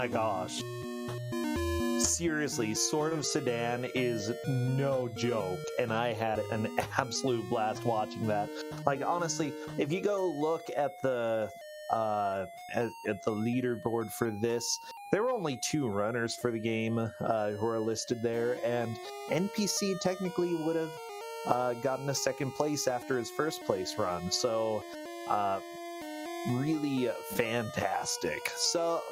my gosh. Seriously, Sword of Sedan is no joke, and I had an absolute blast watching that. Like, honestly, if you go look at the leaderboard for this, there were only 2 runners for the game who are listed there, and NPC technically would have gotten a 2nd place after his 1st place run. So, really fantastic. So,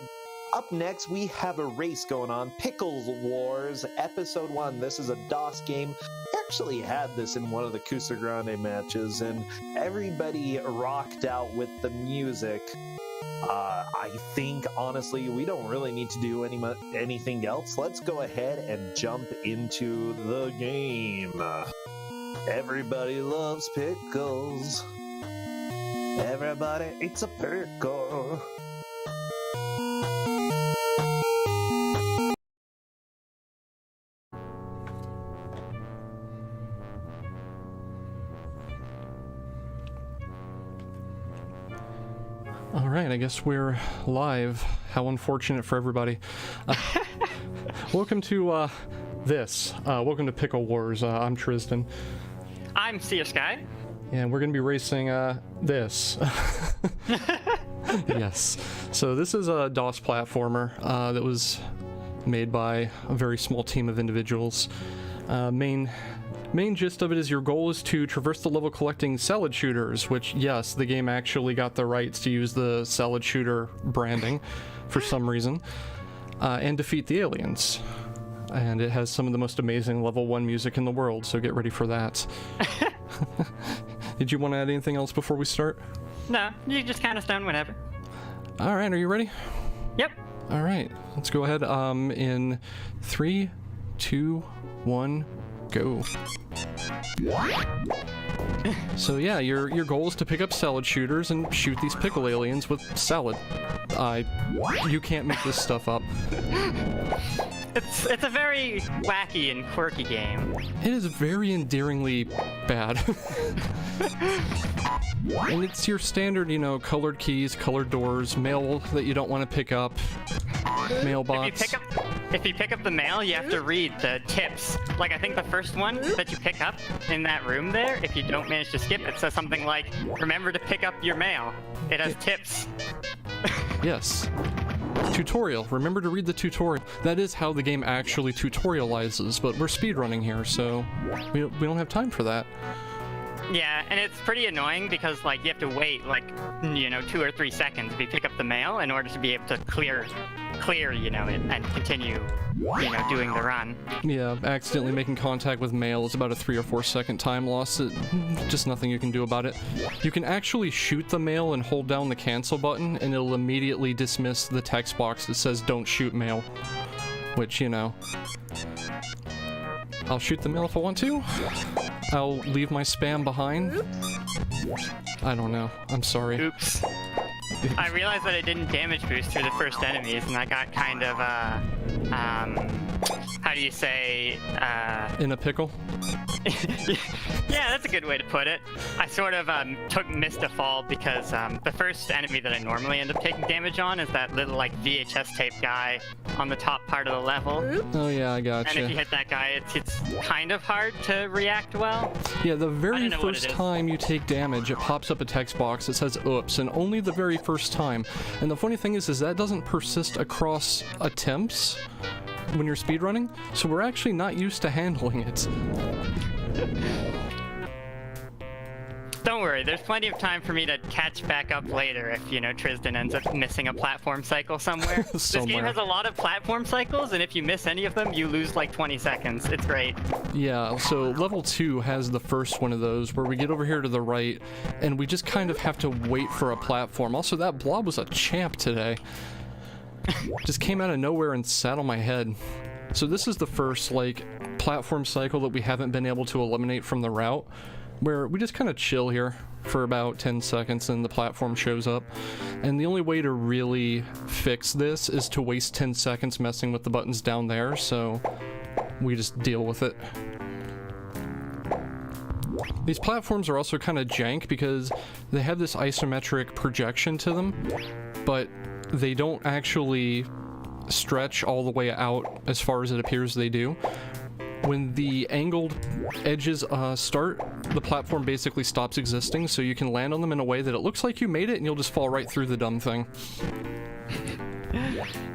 up next, we have a race going on, Pickle Wars, Episode 1. This is a DOS game. I actually had this in one of the Cusa Grande matches, and everybody rocked out with the music. I think, honestly, we don't really need to do anything else. Let's go ahead and jump into the game. Everybody loves pickles. Everybody eats a pickle. Alright, I guess we're live. How unfortunate for everybody. Welcome to welcome to Pickle Wars. I'm Trysdyn. I'm SeerSkye. And we're going to be racing this. Yes. So this is a DOS platformer that was made by a very small team of individuals. Main gist of it is your goal is to traverse the level collecting salad shooters, which, yes, the game actually got the rights to use the salad shooter branding for some reason, and defeat the aliens. And it has some of the most amazing level 1 music in the world, so get ready for that. Did you want to add anything else before we start? No, you just count us down whenever. Alright, are you ready? Yep. Alright, let's go ahead. In 3, 2, 1, go. So yeah, your goal is to pick up salad shooters and shoot these pickle aliens with salad. You can't make this stuff up. It's a very wacky and quirky game. It is very endearingly bad. And it's your standard, colored keys, colored doors, mail that you don't want to pick up, mailbox. If you pick up the mail, you have to read the tips. Like, I think the first one that you pick up in that room there, if you don't manage to skip, it says something like, remember to pick up your mail. It has tips. Yes. Tutorial. Remember to read the tutorial. That is how the game actually tutorializes, but we're speedrunning here, so we don't have time for that. Yeah, and it's pretty annoying because, like, you have to wait, 2 or 3 seconds if you pick up the mail in order to be able to clear, it and continue, doing the run. Yeah, accidentally making contact with mail is about a 3 or 4 second time loss. Just nothing you can do about it. You can actually shoot the mail and hold down the cancel button, and it'll immediately dismiss the text box that says don't shoot mail. Which, I'll shoot the mail if I want to. I'll leave my spam behind. I don't know. I'm sorry. Oops. I realized that it didn't damage boost through the first enemies, and I got kind of, how do you say, in a pickle? Yeah, that's a good way to put it. I sort of missed a fall because the first enemy that I normally end up taking damage on is that little VHS tape guy on the top part of the level. Oh yeah, I gotcha. And if you hit that guy, it's kind of hard to react well. Yeah, the very first time you take damage, it pops up a text box that says oops, and only the very first time. And the funny thing is that doesn't persist across attempts when you're speedrunning, so we're actually not used to handling it. Don't worry, there's plenty of time for me to catch back up later if, Trysdyn ends up missing a platform cycle somewhere. This game has a lot of platform cycles, and if you miss any of them, you lose 20 seconds. It's great. Yeah, so level 2 has the first one of those, where we get over here to the right, and we just kind of have to wait for a platform. Also, that blob was a champ today. Just came out of nowhere and sat on my head. So this is the first, platform cycle that we haven't been able to eliminate from the route, where we just kind of chill here for about 10 seconds and the platform shows up. And the only way to really fix this is to waste 10 seconds messing with the buttons down there, so we just deal with it. These platforms are also kind of jank because they have this isometric projection to them, but they don't actually stretch all the way out as far as it appears they do. When the angled edges start, the platform basically stops existing, so you can land on them in a way that it looks like you made it, and you'll just fall right through the dumb thing.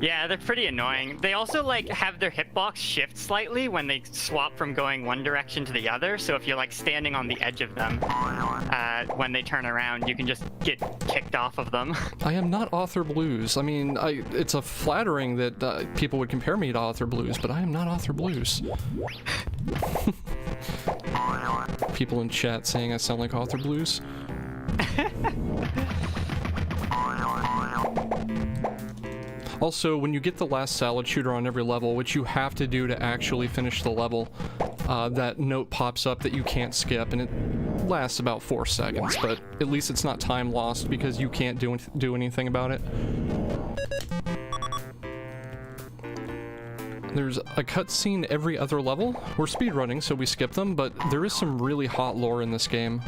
Yeah, they're pretty annoying. They also like have their hitbox shift slightly when they swap from going one direction to the other. So if you're like standing on the edge of them, when they turn around, you can just get kicked off of them. I am not Author Blues. I mean, it's a flattering that people would compare me to Author Blues, but I am not Author Blues. People in chat saying I sound like Author Blues. Also, when you get the last salad shooter on every level, which you have to do to actually finish the level, that note pops up that you can't skip, and it lasts about 4 seconds, but at least it's not time lost because you can't do anything about it. There's a cutscene every other level. We're speedrunning, so we skip them, but there is some really hot lore in this game.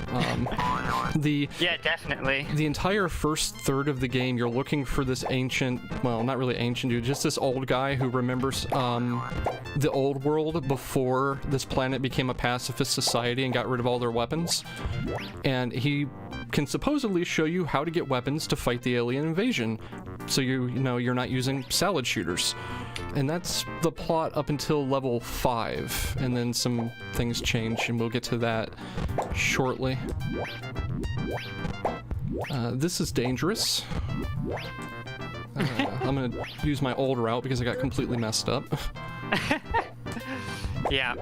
Yeah, definitely. The entire first third of the game, you're looking for this ancient, well, not really ancient dude, just this old guy who remembers the old world before this planet became a pacifist society and got rid of all their weapons. And he can supposedly show you how to get weapons to fight the alien invasion, so you know you're not using salad shooters. And that's the plot up until level 5, and then some things change, and we'll get to that shortly. This is dangerous. I'm gonna use my old route because I got completely messed up. Yeah.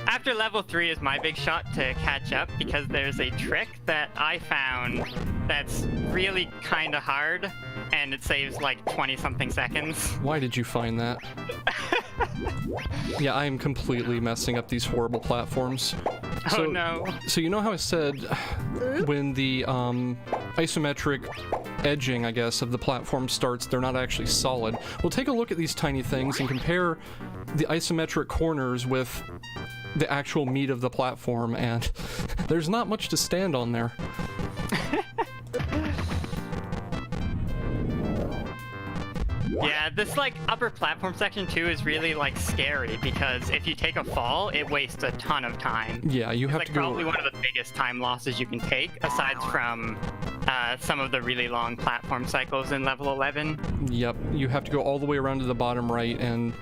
After level 3 is my big shot to catch up because there's a trick that I found that's really kind of hard, and it saves like 20-something seconds. Why did you find that? Yeah, I am completely messing up these horrible platforms. Oh no. So you know how I said when the isometric edging, I guess, of the platform starts, they're not actually solid. Well, take a look at these tiny things and compare the isometric corners with the actual meat of the platform, and there's not much to stand on there. Yeah, this like upper platform section too is really like scary because if you take a fall, it wastes a ton of time. Yeah, you have like to go. Probably one of the biggest time losses you can take, aside from some of the really long platform cycles in level 11. Yep, you have to go all the way around to the bottom right and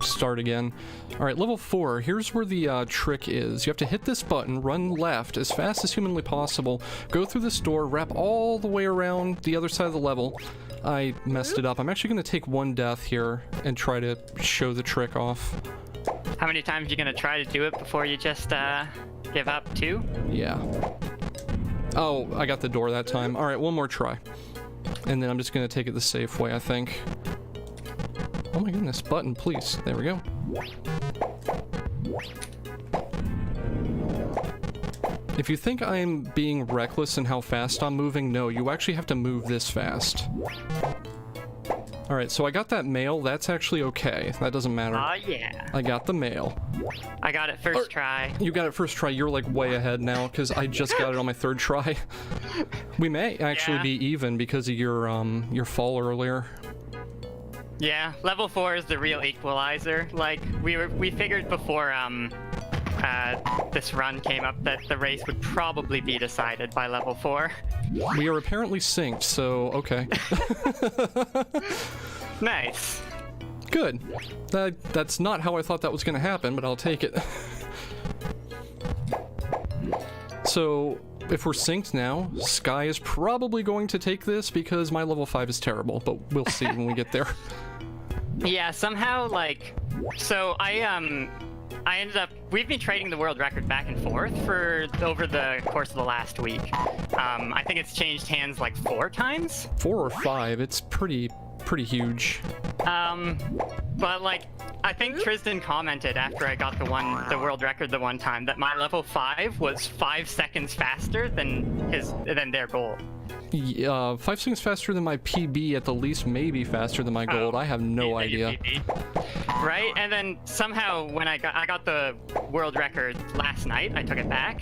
start again. All right, level 4. Here's where the trick is. You have to hit this button, run left as fast as humanly possible, go through this door, wrap all the way around the other side of the level. I messed it up. I'm actually going to take one death here and try to show the trick off. How many times are you going to try to do it before you just give up? 2? Yeah. Oh, I got the door that time. All right, one more try. And then I'm just going to take it the safe way, I think. Oh my goodness, button, please. There we go. If you think I'm being reckless in how fast I'm moving, no, you actually have to move this fast. Alright, so I got that mail. That's actually okay. That doesn't matter. Yeah. I got the mail. I got it first try. You got it first try. You're like way ahead now because I just got it on my 3rd try. We may actually be even because of your fall earlier. Yeah, level 4 is the real equalizer. Like we figured before this run came up that the race would probably be decided by level 4. We are apparently synced, so okay. Nice. Good. That's not how I thought that was going to happen, but I'll take it. So, if we're synced now, Skye is probably going to take this because my level 5 is terrible, but we'll see when we get there. Yeah, somehow, like, so I ended up, we've been trading the world record back and forth for over the course of the last week. I think it's changed hands like 4 times. 4 or 5, it's pretty huge. But like, I think Trysdyn commented after I got the world record the one time that my level 5 was 5 seconds faster than their goal. 5 seconds faster than my PB at the least, maybe faster than my gold. I have no idea. Right, and then somehow when I got the world record last night, I took it back,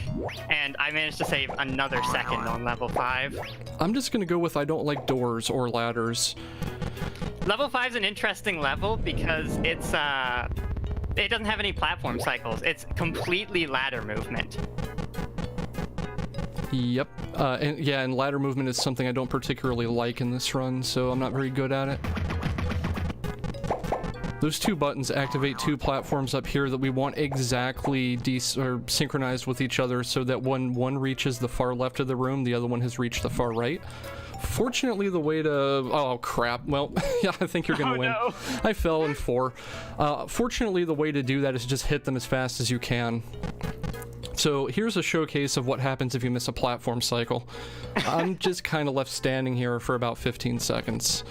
and I managed to save another second on level 5. I'm just gonna go with I don't like doors or ladders. Level 5 is an interesting level because it doesn't have any platform cycles. It's completely ladder movement. Yep. And ladder movement is something I don't particularly like in this run, so I'm not very good at it. Those two buttons activate two platforms up here that we want exactly synchronized with each other so that when one reaches the far left of the room, the other one has reached the far right. Fortunately, the way to... Oh, crap. Well, yeah, I think you're gonna win. No. I fell in 4. Fortunately, the way to do that is just hit them as fast as you can. So here's a showcase of what happens if you miss a platform cycle. I'm just kind of left standing here for about 15 seconds.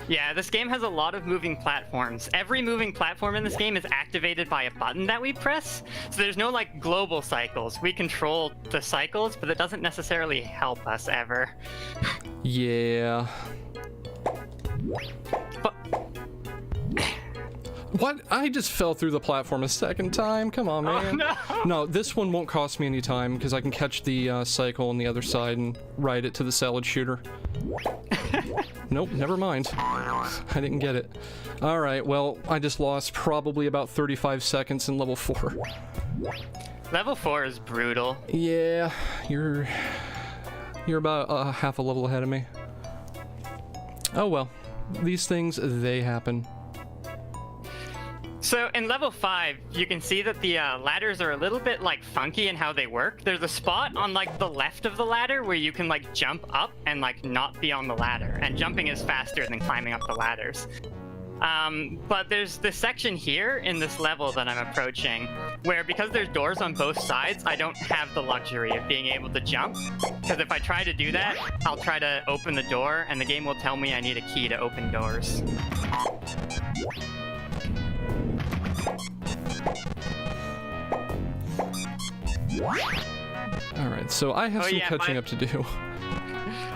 Yeah, this game has a lot of moving platforms. Every moving platform in this game is activated by a button that we press. So there's no like global cycles. We control the cycles, but it doesn't necessarily help us ever. Yeah. But... What? I just fell through the platform a second time? Come on, man. Oh, no. No, this one won't cost me any time because I can catch the cycle on the other side and ride it to the salad shooter. Nope, never mind. I didn't get it. Alright, well, I just lost probably about 35 seconds in level 4. Level 4 is brutal. Yeah, you're about half a level ahead of me. Oh well, these things, they happen. So in level 5, you can see that the ladders are a little bit like funky in how they work. There's a spot on like the left of the ladder where you can like jump up and like not be on the ladder, and jumping is faster than climbing up the ladders. But there's this section here in this level that I'm approaching where, because there's doors on both sides, I don't have the luxury of being able to jump, because if I try to do that, I'll try to open the door and the game will tell me I need a key to open doors. Alright, so I have some catching up to do.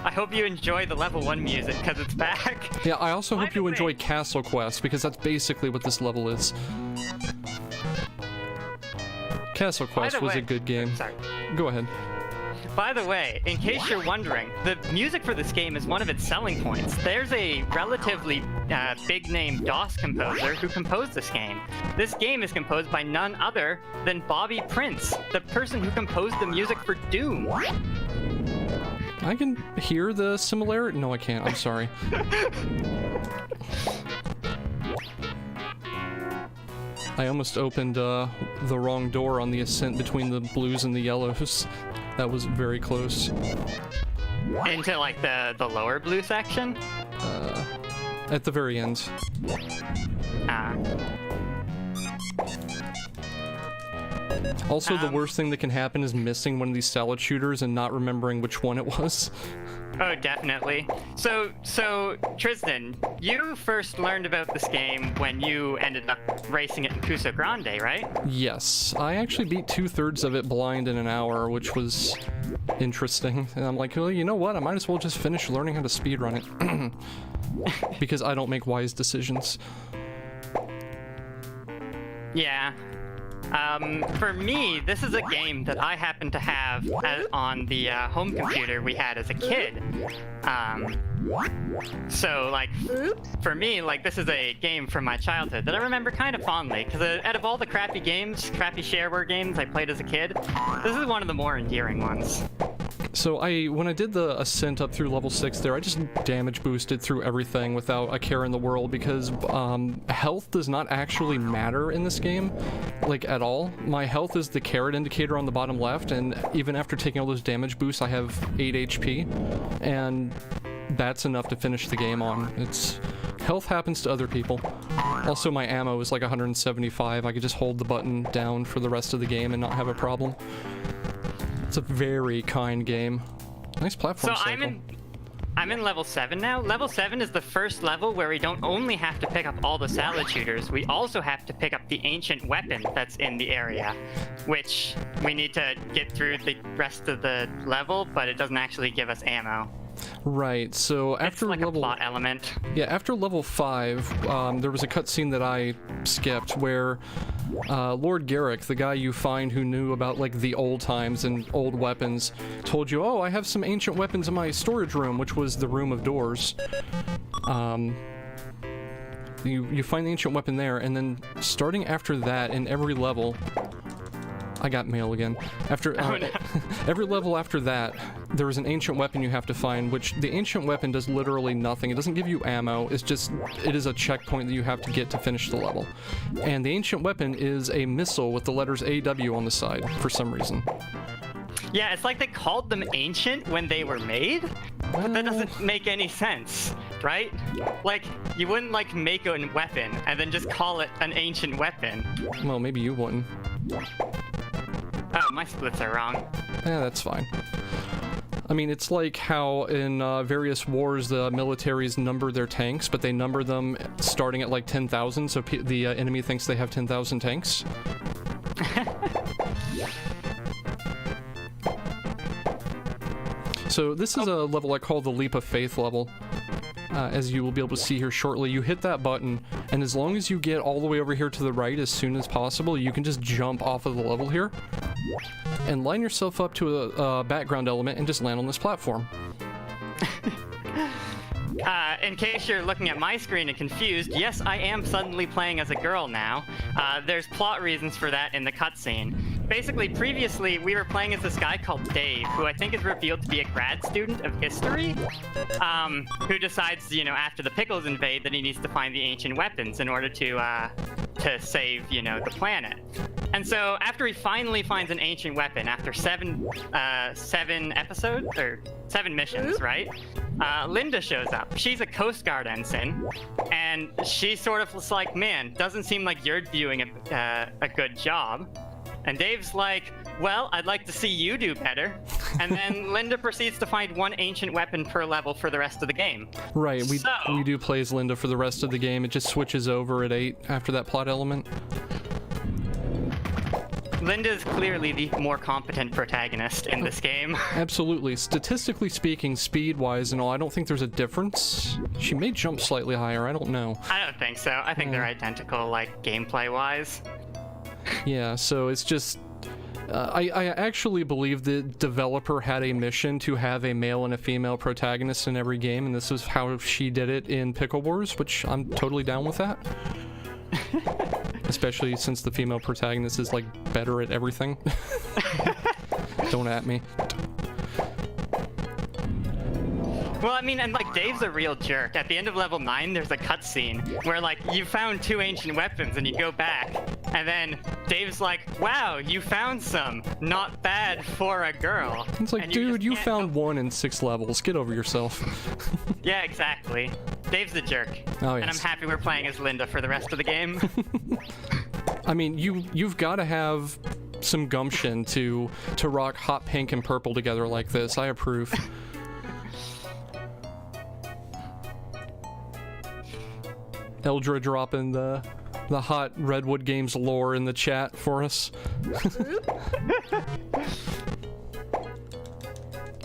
I hope you enjoy the level 1 music, because it's back. Yeah, I also hope you enjoy Castle Quest, because that's basically what this level is. Castle Quest was a good game. Sorry. Go ahead. By the way, in case you're wondering, the music for this game is one of its selling points. There's a relatively big-name DOS composer who composed this game. This game is composed by none other than Bobby Prince, the person who composed the music for Doom. I can hear the similarity. No, I can't. I'm sorry. I almost opened the wrong door on the ascent between the blues and the yellows. That was very close. Into like the lower blue section? At the very end. Also, the worst thing that can happen is missing one of these salad shooters and not remembering which one it was. Oh, definitely. So Trysdyn, you first learned about this game when you ended up racing it in Cuso Grande, right? Yes. I actually beat 2/3 of it blind in an hour, which was interesting. And I'm like, well, you know what? I might as well just finish learning how to speedrun it. Because I don't make wise decisions. Yeah. For me, this is a game that I happen to have on the home computer we had as a kid. So, like, for me, like, this is a game from my childhood that I remember kind of fondly, because out of all the crappy shareware games I played as a kid, this is one of the more endearing ones. So when I did the ascent up through level 6 there, I just damage boosted through everything without a care in the world, because health does not actually matter in this game, like, at all. My health is the carrot indicator on the bottom left, and even after taking all those damage boosts, I have 8 HP, and that's enough to finish the game on. Health happens to other people. Also, my ammo is like 175. I could just hold the button down for the rest of the game and not have a problem. It's a very kind game. Nice platform cycle. So I'm in level 7 now. Level 7 is the first level where we don't only have to pick up all the salad shooters, we also have to pick up the ancient weapon that's in the area, which we need to get through the rest of the level, but it doesn't actually give us ammo. Right, so after it's like a plot element. Yeah, after level 5, there was a cutscene that I skipped where Lord Garrick, the guy you find who knew about, like, the old times and old weapons, told you, oh, I have some ancient weapons in my storage room, which was the room of doors. You find the ancient weapon there, and then starting after that, in every level, I got mail again. After every level after that, there is an ancient weapon you have to find, which the ancient weapon does literally nothing. It doesn't give you ammo. It is a checkpoint that you have to get to finish the level. And the ancient weapon is a missile with the letters AW on the side for some reason. Yeah, it's like they called them ancient when they were made, but that doesn't make any sense, right? Like, you wouldn't like make a weapon and then just call it an ancient weapon. Well, maybe you wouldn't. Oh, my splits are wrong. Yeah, that's fine. I mean, it's like how in various wars the militaries number their tanks, but they number them starting at like 10,000, so the enemy thinks they have 10,000 tanks. So this is a level I call the Leap of Faith level. As you will be able to see here shortly, you hit that button, and as long as you get all the way over here to the right as soon as possible, you can just jump off of the level here and line yourself up to a background element and just land on this platform. In case you're looking at my screen and confused, yes, I am suddenly playing as a girl now. There's plot reasons for that in the cutscene. Basically, previously, we were playing as this guy called Dave, who I think is revealed to be a grad student of history, who decides, you know, after the Pickles invade, that he needs to find the ancient weapons in order to save, you know, the planet. And so, after he finally finds an ancient weapon, after seven episodes, or 7 missions, right? Linda shows up. She's a Coast Guard ensign, and she sort of was like, man, doesn't seem like you're doing a good job. And Dave's like, well, I'd like to see you do better. And then Linda proceeds to find one ancient weapon per level for the rest of the game. Right, we do play as Linda for the rest of the game. It just switches over at 8 after that plot element. Linda's clearly the more competent protagonist in this game. Absolutely. Statistically speaking, speed-wise and all, I don't think there's a difference. She may jump slightly higher, I don't know. I don't think so. I think they're identical, like, gameplay-wise. Yeah, so it's just... I actually believe the developer had a mission to have a male and a female protagonist in every game, and this is how she did it in Pickle Wars, which I'm totally down with that. Especially since the female protagonist is, like, better at everything. Don't at me. Well, I mean, and like, Dave's a real jerk. At the end of level 9, there's a cutscene where, like, you found 2 ancient weapons and you go back, and then Dave's like, wow, you found some. Not bad for a girl. It's like, dude, you found 1 in 6 levels. Get over yourself. Yeah, exactly. Dave's the jerk. Oh, yes. And I'm happy we're playing as Linda for the rest of the game. I mean, you've got to have some gumption to rock hot pink and purple together like this. I approve. Eldra dropping the hot Redwood Games lore in the chat for us.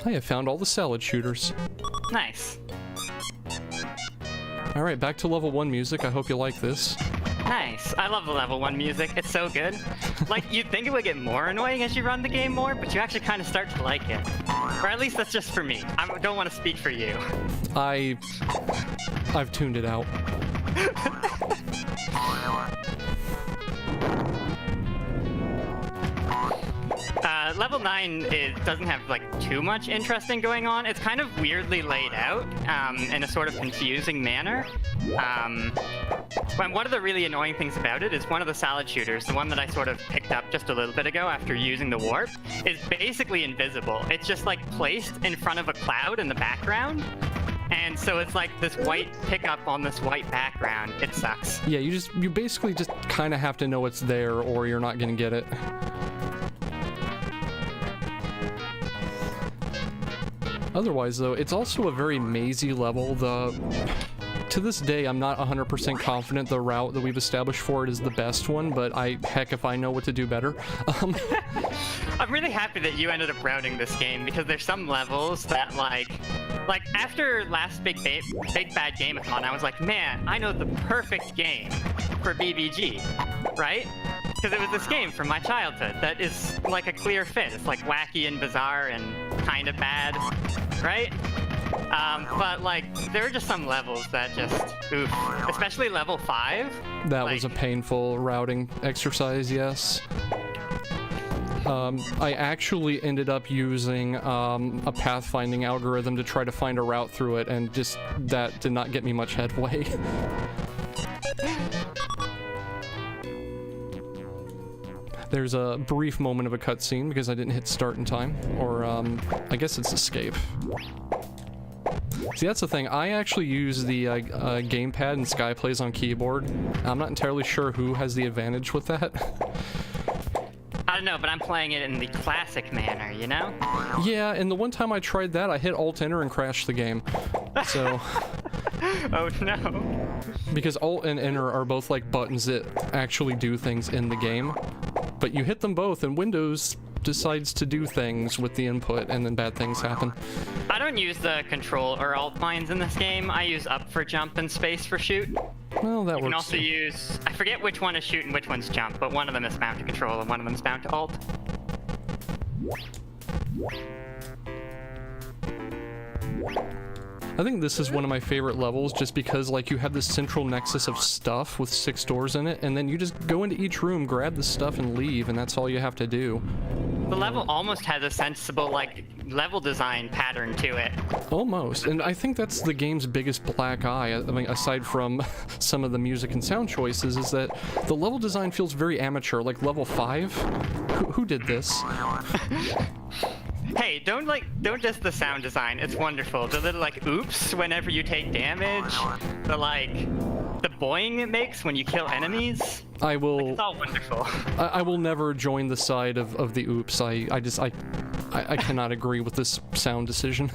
I have found all the salad shooters. Nice. Alright, back to level 1 music. I hope you like this. Nice. I love the level 1 music. It's so good. Like, you'd think it would get more annoying as you run the game more, but you actually kind of start to like it. Or at least that's just for me. I don't want to speak for you. I've tuned it out. Level 9 doesn't have like too much interesting going on. It's kind of weirdly laid out in a sort of confusing manner. And one of the really annoying things about it is one of the salad shooters, the one that I sort of picked up just a little bit ago after using the warp, is basically invisible. It's just like placed in front of a cloud in the background. And so it's like this white pickup on this white background. It sucks. Yeah, you basically just kind of have to know it's there or you're not going to get it. Otherwise, though, it's also a very mazy level. To this day, I'm not 100% confident the route that we've established for it is the best one, but heck if I know what to do better. I'm really happy that you ended up routing this game, because there's some levels that, like after last big bad Game-a-thon, I was like, man, I know the perfect game for BBG, right? Because it was this game from my childhood that is like a clear fit. It's like wacky and bizarre and kind of bad, right? But like, there are just some levels that just, oof. Especially level 5. That was a painful routing exercise, yes. I actually ended up using a pathfinding algorithm to try to find a route through it, and just that did not get me much headway. There's a brief moment of a cutscene because I didn't hit start in time, or I guess it's escape. See, that's the thing. I actually use the gamepad and Skye plays on keyboard. I'm not entirely sure who has the advantage with that. I don't know, but I'm playing it in the classic manner, you know? Yeah, and the one time I tried that, I hit Alt-Enter and crashed the game. So... Oh no. Because Alt and Enter are both like buttons that actually do things in the game. But you hit them both and Windows decides to do things with the input and then bad things happen. I don't use the control or alt binds in this game. I use up for jump and space for shoot. Well, that works. You can also use... I forget which one is shoot and which one's jump, but one of them is bound to control and one of them is bound to alt. I think this is one of my favorite levels just because like you have this central nexus of stuff with 6 doors in it, and then you just go into each room, grab the stuff, and leave, and that's all you have to do. The level almost has a sensible like level design pattern to it. Almost, and I think that's the game's biggest black eye. I mean, aside from some of the music and sound choices, is that the level design feels very amateur, like level 5. Who did this? Hey, don't diss the sound design. It's wonderful. The little like oops whenever you take damage, the boing it makes when you kill enemies. I will. Like, it's all wonderful. I will never join the side of the oops. I cannot agree with this sound decision.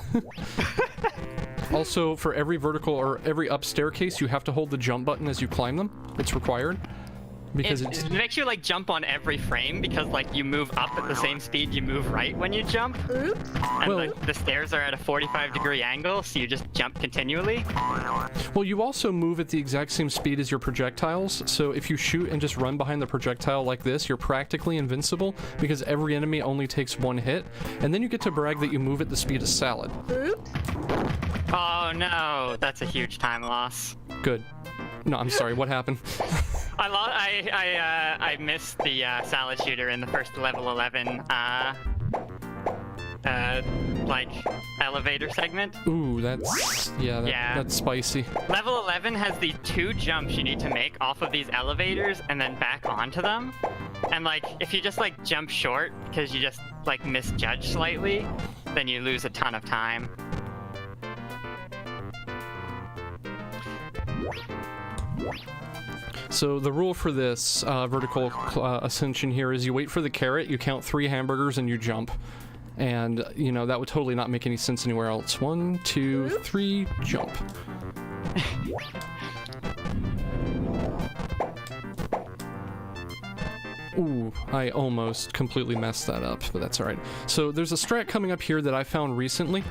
Also, for every vertical or every up staircase, you have to hold the jump button as you climb them. It's required. Because it makes you like jump on every frame because like you move up at the same speed you move right when you jump. And well, the stairs are at a 45-degree angle, so you just jump continually. Well, you also move at the exact same speed as your projectiles, so if you shoot and just run behind the projectile like this, you're practically invincible because every enemy only takes 1 hit, and then you get to brag that you move at the speed of Salad. Oh no, that's a huge time loss. Good. No, I'm sorry, what happened? I missed the salad shooter in the first level 11 like elevator segment. Ooh, that's spicy. Level 11 has the 2 jumps you need to make off of these elevators and then back onto them. And like if you just like jump short because you just like misjudge slightly, then you lose a ton of time. So the rule for this vertical ascension here is you wait for the carrot, you count 3 hamburgers, and you jump. And, you know, that would totally not make any sense anywhere else. 1, 2, 3, jump. Ooh, I almost completely messed that up, but that's alright. So there's a strat coming up here that I found recently.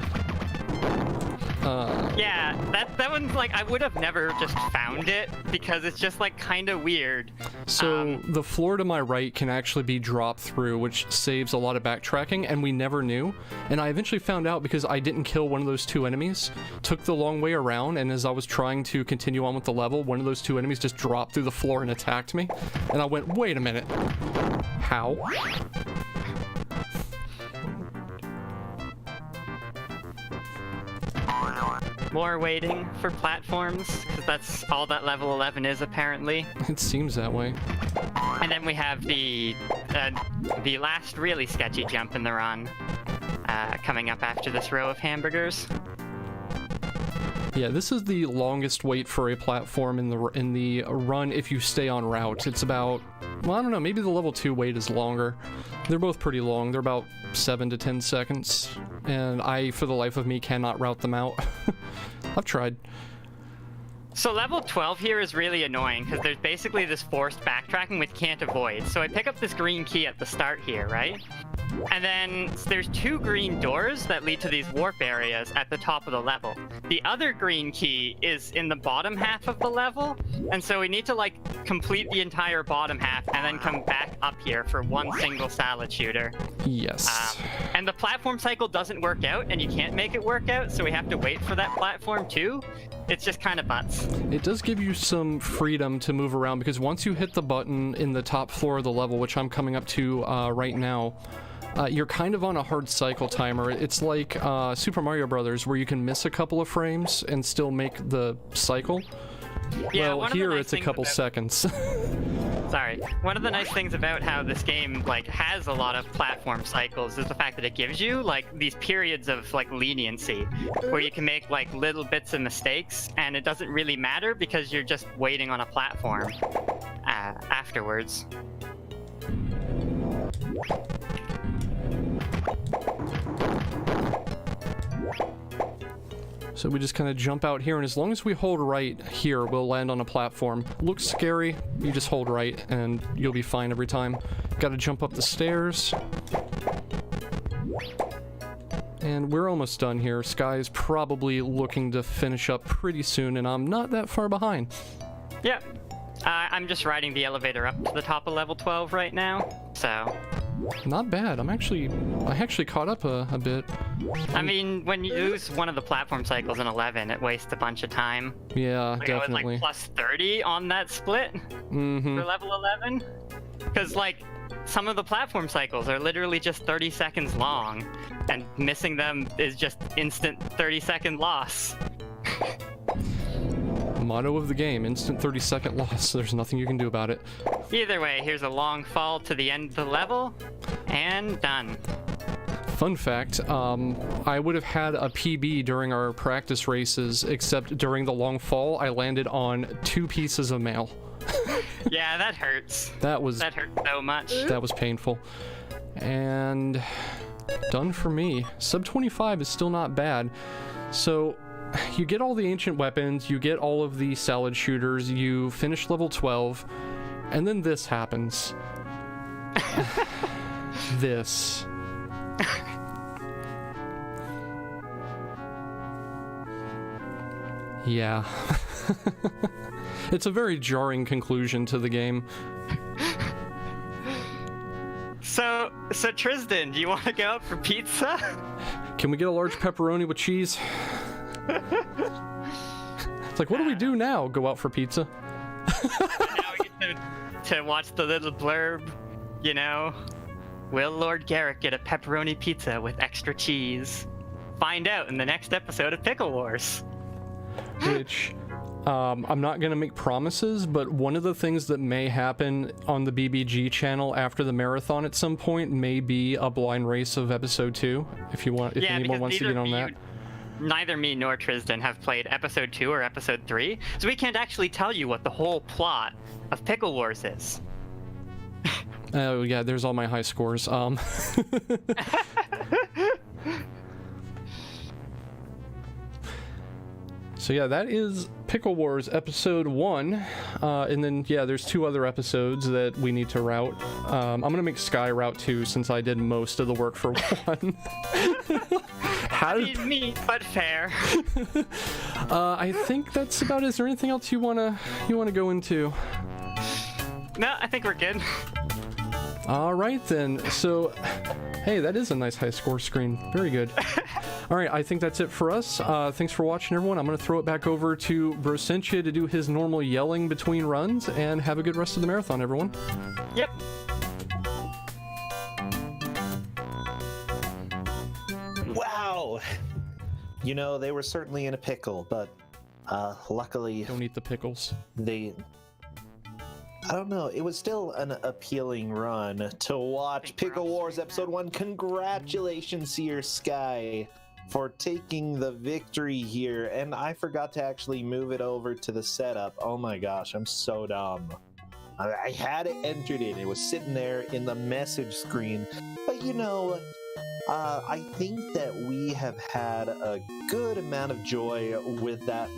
Yeah, that one's like, I would have never just found it because it's just like kind of weird. So the floor to my right can actually be dropped through, which saves a lot of backtracking, and we never knew. And I eventually found out because I didn't kill one of those 2 enemies, took the long way around, and as I was trying to continue on with the level, one of those 2 enemies just dropped through the floor and attacked me. And I went, wait a minute. How? More waiting for platforms, because that's all that level 11 is apparently. It seems that way. And then we have the last really sketchy jump in the run coming up after this row of hamburgers. Yeah, this is the longest wait for a platform in the run if you stay on route. It's about, well, I don't know, maybe the level 2 wait is longer. They're both pretty long. They're about 7 to 10 seconds. And I, for the life of me, cannot route them out. I've tried. So level 12 here is really annoying because there's basically this forced backtracking we can't avoid. So I pick up this green key at the start here, right? And then there's 2 green doors that lead to these warp areas at the top of the level. The other green key is in the bottom half of the level, and so we need to like complete the entire bottom half and then come back up here for one single salad shooter. Yes. And the platform cycle doesn't work out, and you can't make it work out, so we have to wait for that platform too. It's just kind of nuts. It does give you some freedom to move around, because once you hit the button in the top floor of the level, which I'm coming up to right now, you're kind of on a hard cycle timer. It's like Super Mario Brothers, where you can miss a couple of frames and still make the cycle. Yeah, well, here it's a couple seconds. Sorry. One of the nice things about how this game like has a lot of platform cycles is the fact that it gives you like these periods of like leniency where you can make like little bits of mistakes and it doesn't really matter because you're just waiting on a platform afterwards. So we just kind of jump out here, and as long as we hold right here, we'll land on a platform. Looks scary, you just hold right, and you'll be fine every time. Gotta jump up the stairs. And we're almost done here. Skye is probably looking to finish up pretty soon, and I'm not that far behind. Yep. I'm just riding the elevator up to the top of level 12 right now, so... Not bad. I actually caught up a bit. I mean, when you lose one of the platform cycles in 11, it wastes a bunch of time. Yeah, like, definitely. I was like plus 30 on that split for level 11. Because, like, some of the platform cycles are literally just 30 seconds long, and missing them is just instant 30-second loss. Motto of the game, instant 30-second loss. There's nothing you can do about it. Either way, here's a long fall to the end of the level, and done. Fun fact, I would have had a PB during our practice races, except during the long fall, I landed on 2 pieces of mail. Yeah, that hurts. That hurt so much. That was painful. And done for me. Sub 25 is still not bad. So you get all the ancient weapons, you get all of the salad shooters, you finish level 12, and then this happens. This. Yeah. It's a very jarring conclusion to the game. So Trysdyn, do you want to go out for pizza? Can we get a large pepperoni with cheese? It's like, what do we do now? Go out for pizza? Now we get to watch the little blurb, you know? Will Lord Garrick get a pepperoni pizza with extra cheese? Find out in the next episode of Pickle Wars. Which, I'm not going to make promises, but one of the things that may happen on the BBG channel after the marathon at some point may be a blind race of episode 2, if anyone wants to get on that. Neither me nor Trysdyn have played episode 2 or episode 3, so we can't actually tell you what the whole plot of Pickle Wars is. Oh yeah, there's all my high scores. So yeah, that is Pickle Wars episode 1, and then yeah, there's 2 other episodes that we need to route. I'm gonna make Skye route 2 since I did most of the work for 1. Neat but fair. I think that's about it. Is there anything else you wanna go into? No, I think we're good. All right then. So, hey, that is a nice high score screen. Very good. All right, I think that's it for us. Thanks for watching, everyone. I'm going to throw it back over to Brosentia to do his normal yelling between runs, and have a good rest of the marathon, everyone. Yep. Wow. You know, they were certainly in a pickle, but luckily... Don't eat the pickles. I don't know. It was still an appealing run to watch. Pickle Wars Episode 1. Congratulations, SeerSkye, for taking the victory here. And I forgot to actually move it over to the setup. Oh my gosh, I'm so dumb. I had it entered in. It was sitting there in the message screen. But you know, I think that we have had a good amount of joy with that